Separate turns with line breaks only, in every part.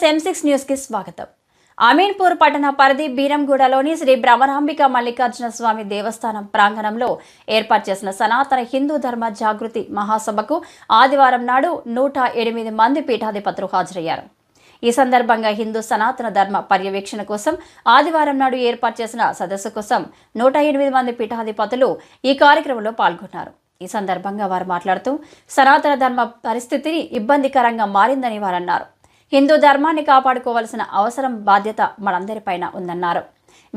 M6 news కి స్వాగతం. అమీన్పూర్ పట్టణ పరిధి బీరంగూడలోని శ్రీ బ్రహ్మరాంబిక మల్లికార్జున స్వామి దేవస్థానం ప్రాంగణంలో ఏర్పాటు చేసిన సనాతన హిందూ ధర్మ జాగృతి మహాసభకు ఆదివారం నాడు 108 మంది పీఠాధిపతులు హాజరయ్యారు. ఈ సందర్భంగా హిందూ సనాతన ధర్మ పర్యవేక్షణ కోసం ఆదివారం నాడు ఏర్పాటు చేసిన సదస్సు కోసం 108 మంది పీఠాధిపతులు ఈ కార్యక్రమంలో పాల్గొన్నారు. ఈ సందర్భంగా వారు మాట్లాడుతూ సనాతన ధర్మ పరిస్థితిని ఇబ్బందికరంగా మారిందని వారు అన్నారు. హిందూ ధర్మాన్ని కాపాడుకోవాల్సిన అవసరం బాధ్యత మనందరిపైన ఉందన్నారు.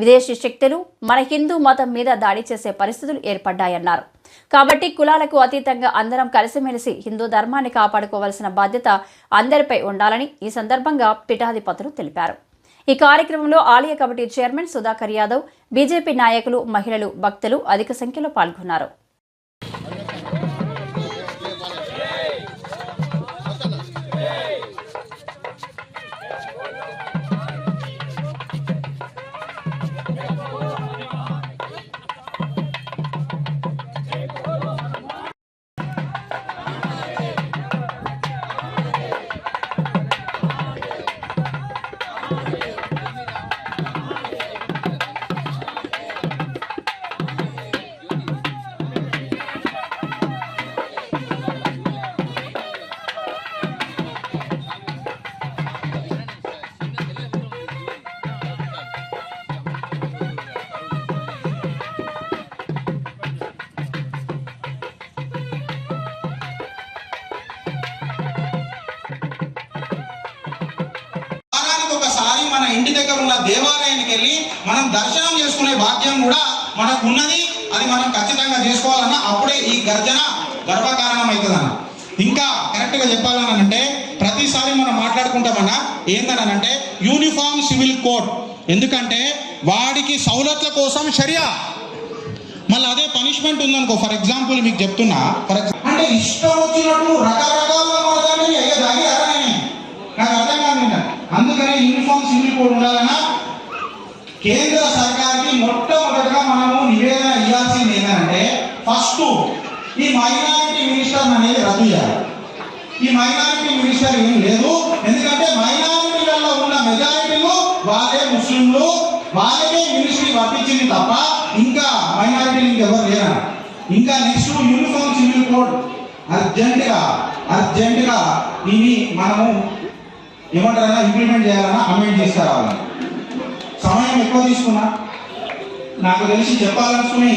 విదేశీ శక్తులు మన హిందూ మతం మీద దాడి చేసే పరిస్థితులు ఏర్పడ్డాయన్నారు. కాబట్టి కులాలకు అతీతంగా అందరం కలిసిమెలిసి హిందూ ధర్మాన్ని కాపాడుకోవాల్సిన బాధ్యత అందరిపై ఉండాలని ఈ సందర్భంగా పీఠాధిపతులు తెలిపారు. ఈ కార్యక్రమంలో ఆలయ committee chairman Sudhakar Yadav, BJP నాయకులు, మహిళలు, భక్తులు అధిక సంఖ్యలో పాల్గొన్నారు.
ఒకసారి మన ఇంటి దగ్గర ఉన్న దేవాలయానికి వెళ్ళి మనం దర్శనం చేసుకునే భాగ్యం కూడా మనకు ఉన్నది. అది మనం ఖచ్చితంగా చేసుకోవాలన్న అప్పుడే ఈ గర్జన గర్వకారణం అవుతుందన్న. ఇంకా కరెక్ట్ గా చెప్పాలనంటే ప్రతిసారి మనం మాట్లాడుకుంటామన్నా ఏందనంటే యూనిఫామ్ సివిల్ కోడ్. ఎందుకంటే వాడికి సౌలత్ల కోసం షరియా, మళ్ళీ అదే పనిష్మెంట్ ఉందనుకో. ఫర్ ఎగ్జాంపుల్ మీకు చెప్తున్నా, అంటే ఇష్టం వచ్చినట్టు రకరకాలుగా నాకు అర్థం కాదు. అందుకనే యూనిఫామ్ సివిల్ కోడ్ ఉండాలన్నా కేంద్ర సర్కార్కి మొట్టమొదటిగా మనము నివేదన ఇవ్వాల్సింది ఏంటంటే ఫస్ట్ ఈ మైనారిటీ మినిస్టర్ అనేది రద్దు చేయాలి. ఈ మైనారిటీ మినిస్టర్ ఏం లేదు, ఎందుకంటే మైనారిటీలలో ఉన్న మెజారిటీలు వాళ్ళే ముస్లింలు, వాళ్ళకే మినిస్ట్రీ వర్తించింది తప్ప ఇంకా మైనారిటీలు ఇంకెవరు లేరా. ఇంకా నెక్స్ట్ యూనిఫామ్ సివిల్ కోడ్ అర్జెంటుగా ఇది మనము ఏమంటారన్నా ఇంప్లిమెంట్ చేయాలన్నా అమెండ్ తీసుకురావాలని. సమయం ఎక్కువ తీసుకున్నా నాకు తెలిసి చెప్పాలనుకుని